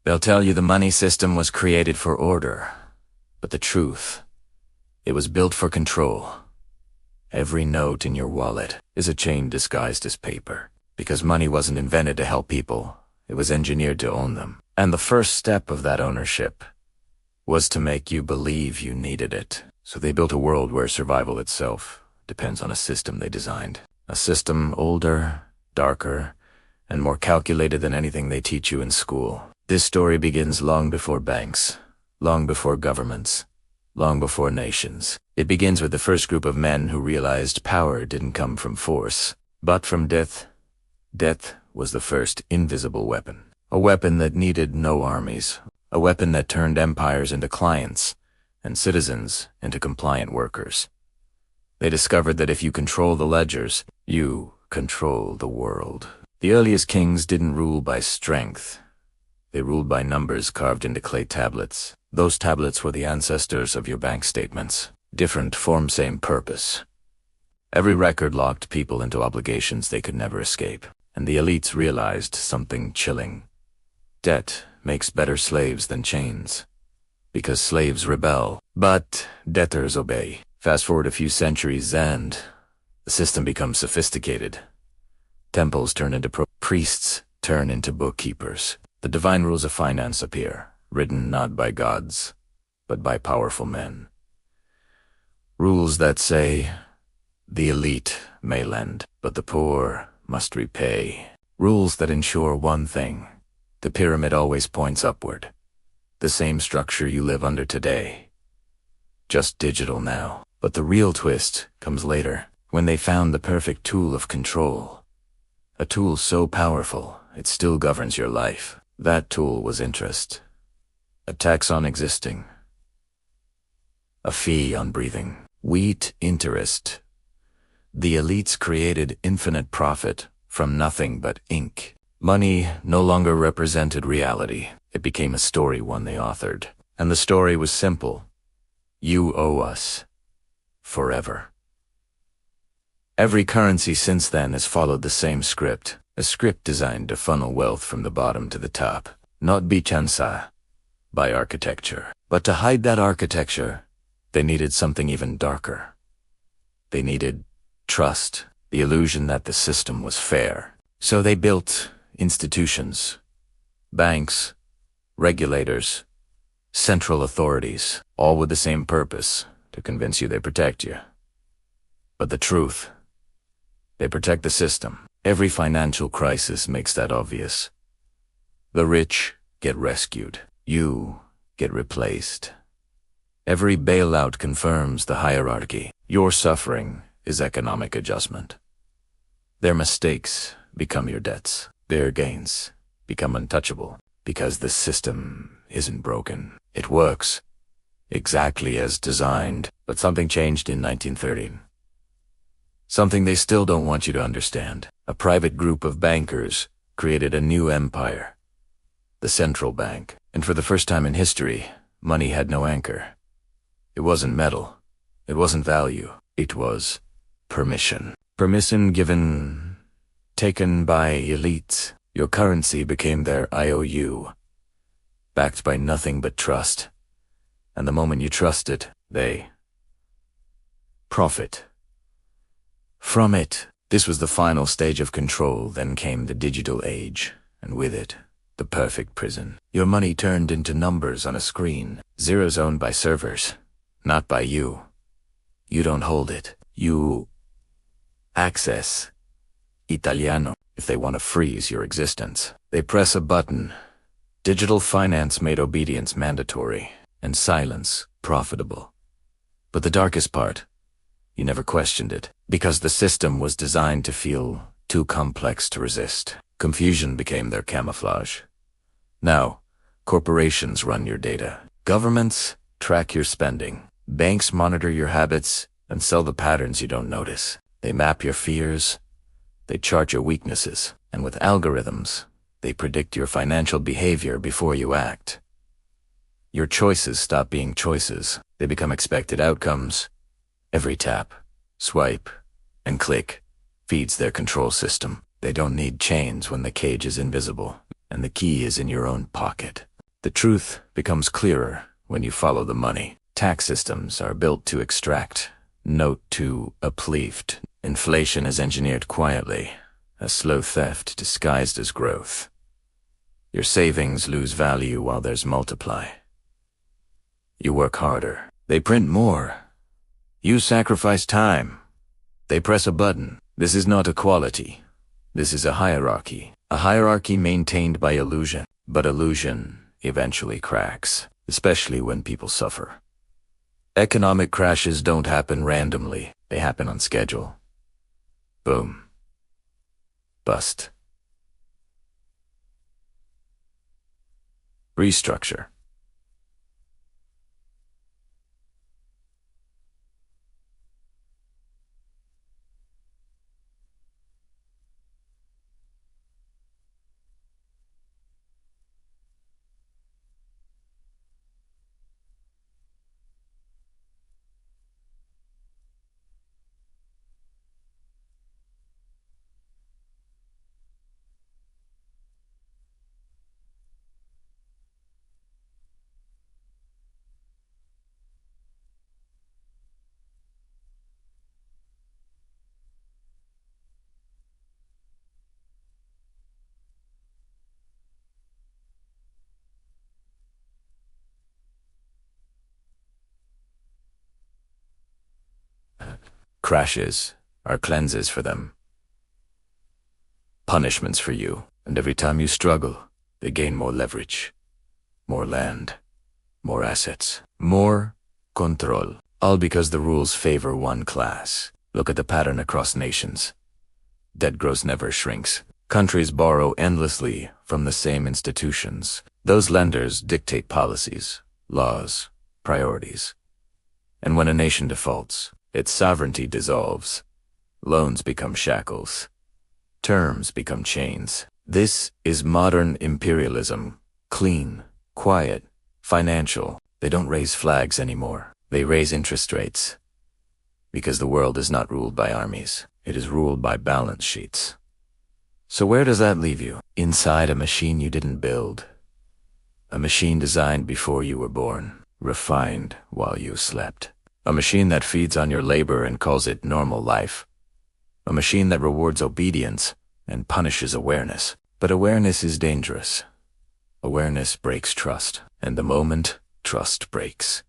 They'll tell you the money system was created for order, but the truth, it was built for control. Every note in your wallet is a chain disguised as paper, because money wasn't invented to help people, it was engineered to own them. And the first step of that ownership was to make you believe you needed it. So they built a world where survival itself depends on a system they designed. A system older, darker, and more calculated than anything they teach you in school. This story begins long before banks, long before governments, long before nations. It begins with the first group of men who realized power didn't come from force, but from death. Death was the first invisible weapon. A weapon that needed no armies. A weapon that turned empires into clients, and citizens into compliant workers. They discovered that if you control the ledgers, you control the world. The earliest kings didn't rule by strength. They ruled by numbers carved into clay tablets. Those tablets were the ancestors of your bank statements. Different form, same purpose. Every record locked people into obligations they could never escape. And the elites realized something chilling. Debt makes better slaves than chains. Because slaves rebel, but debtors obey. Fast forward a few centuries and the system becomes sophisticated. Temples turn into priests turn into bookkeepers. The divine rules of finance appear, written not by gods, but by powerful men. Rules that say, the elite may lend, but the poor must repay. Rules that ensure one thing. The pyramid always points upward. The same structure you live under today. Just digital now. But the real twist comes later, when they found the perfect tool of control. A tool so powerful, it still governs your life. That tool was interest. A tax on existing. A fee on breathing. Wheat interest. The elites created infinite profit from nothing but ink. Money no longer represented reality. It became a story one they authored. And the story was simple. You owe us. Forever. Every currency since then has followed the same script. A script designed to funnel wealth from the bottom to the top. Not bichansa, by architecture. But to hide that architecture, they needed something even darker. They needed trust, the illusion that the system was fair. So they built institutions, banks, regulators, central authorities, all with the same purpose, to convince you they protect you. But the truth, they protect the system. Every financial crisis makes that obvious. The rich get rescued. You get replaced. Every bailout confirms the hierarchy. Your suffering is economic adjustment. Their mistakes become your debts. Their gains become untouchable because the system isn't broken. It works exactly as designed, but something changed in 1930. Something they still don't want you to understand. A private group of bankers created a new empire, the central bank. And for the first time in history, money had no anchor. It wasn't metal. It wasn't value. It was permission. Permission taken by elites. Your currency became their IOU, backed by nothing but trust. And the moment you trust it, they profit from it. This was the final stage of control. Then came the digital age, and with it, the perfect prison. Your money turned into numbers on a screen. Zeros owned by servers, not by you. You don't hold it. You access. Italiano. If they want to freeze your existence, they press a button. Digital finance made obedience mandatory, and silence profitable. But the darkest part, you never questioned it, because the system was designed to feel too complex to resist. Confusion became their camouflage. Now, corporations run your data. Governments track your spending. Banks monitor your habits and sell the patterns you don't notice. They map your fears. They chart your weaknesses. And with algorithms, they predict your financial behavior before you act. Your choices stop being choices. They become expected outcomes. Every tap, swipe, and click feeds their control system. They don't need chains when the cage is invisible, and the key is in your own pocket. The truth becomes clearer when you follow the money. Tax systems are built to extract, not to uplift. Inflation is engineered quietly, a slow theft disguised as growth. Your savings lose value while there's multiply. You work harder. They print more. You sacrifice time. They press a button. This is not equality. This is a hierarchy. A hierarchy maintained by illusion. But illusion eventually cracks, especially when people suffer. Economic crashes don't happen randomly. They happen on schedule. Boom. Bust. Restructure. Crashes are cleanses for them. Punishments for you. And every time you struggle, they gain more leverage, more land, more assets, more control. All because the rules favor one class. Look at the pattern across nations. Debt gross never shrinks. Countries borrow endlessly from the same institutions. Those lenders dictate policies, laws, priorities. And when a nation defaults, its sovereignty dissolves. Loans become shackles. Terms become chains. This is modern imperialism. Clean, quiet, financial. They don't raise flags anymore. They raise interest rates. Because the world is not ruled by armies. It is ruled by balance sheets. So where does that leave you? Inside a machine you didn't build. A machine designed before you were born. Refined while you slept. A machine that feeds on your labor and calls it normal life. A machine that rewards obedience and punishes awareness. But awareness is dangerous. Awareness breaks trust, and the moment trust breaks,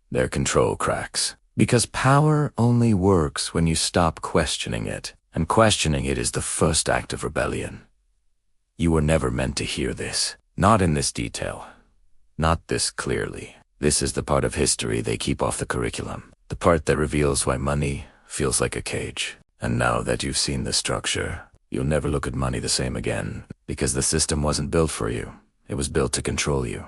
their control cracks. Because power only works when you stop questioning it, and questioning it is the first act of rebellion. You were never meant to hear this. Not in this detail. Not this clearly. This is the part of history they keep off the curriculum. The part that reveals why money feels like a cage. And now that you've seen the structure, you'll never look at money the same again. Because the system wasn't built for you. It was built to control you.